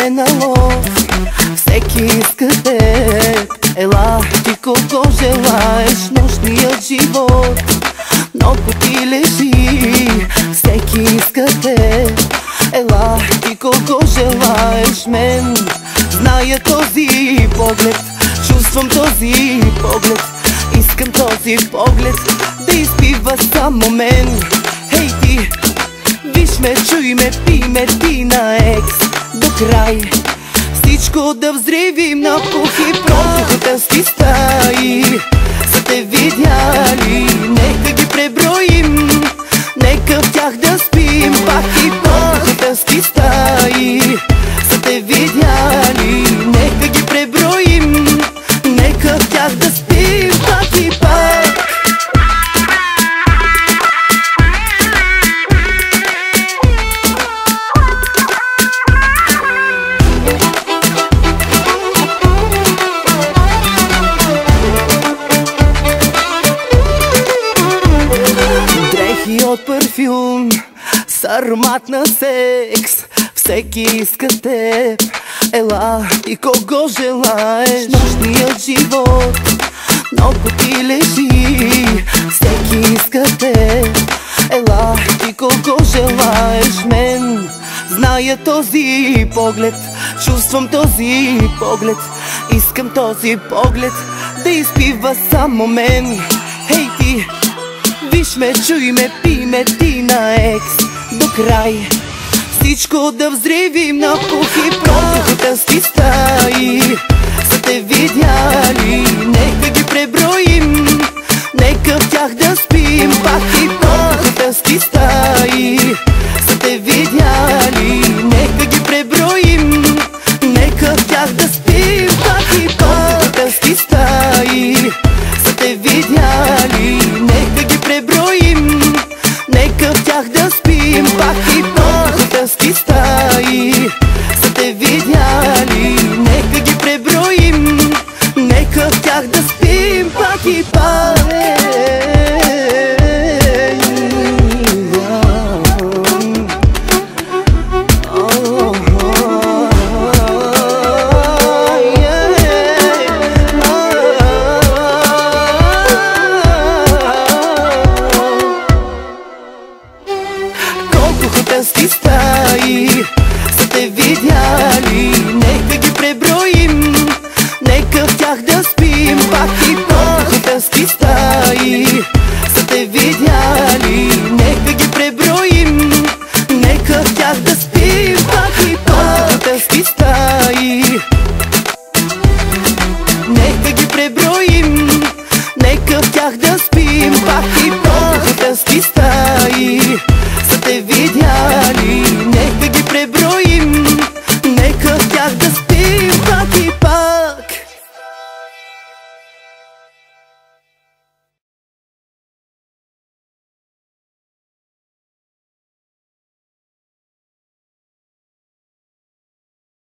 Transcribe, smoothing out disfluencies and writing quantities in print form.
е на лов, всеки иска теб. Ела ти колко желаеш нощният живот, много ти лежи, всеки иска теб. Ела ти колко желаеш мен, зная този поглед, чувствам този поглед, искам този поглед да изпива само мен. Хей ти, виж ме, чуй ме, пи ме ти на екс до край, всичко да взривим на пух и прах. Хотелски стаи са те видяли, нека ги преброим, нека в тях да спим пак и пак. Хотелски стаи са те видяли, нека ги преброим, нека в тях да спим пак и пак. Дрехи от парфюм с аромат на секс, всеки иска теб. Ела ти кого желаеш нощният живот, много ти лежи, всеки иска теб. Ела ти кого желаеш мен, зная този поглед, чувствам този поглед, искам този поглед да изпива само мен. Хей ти, виж ме, чуй ме, пи ме ти на екс до край, всичко да взривим на пух и прах. Хотелски стаи са те видяли, нека ги преброим, нека в тях да спим пак и пак. Хотелски стаи са те видяли, нека ги преброим, нека в тях да спим пак и пак. Хотелски стаи са те видяли, нека ги преброим, нека в тях да спим пак и пак. Хотелски стаи са те видяли, нека ги преброим, нека в тях да спим пак и пак. Хотелски стаи са те видяли, нека ги преброим, нека в тях да спим пак и пак. Хотелски стаи са те видяли, нека ги преброим, нека в тях да спим пак и пак. Хотелски стаи, нека ги преброим, нека в тях да спим пак и пак. Хотелски стаи са те видяли, нека ги преброим, нека в тях да спим пак и пак.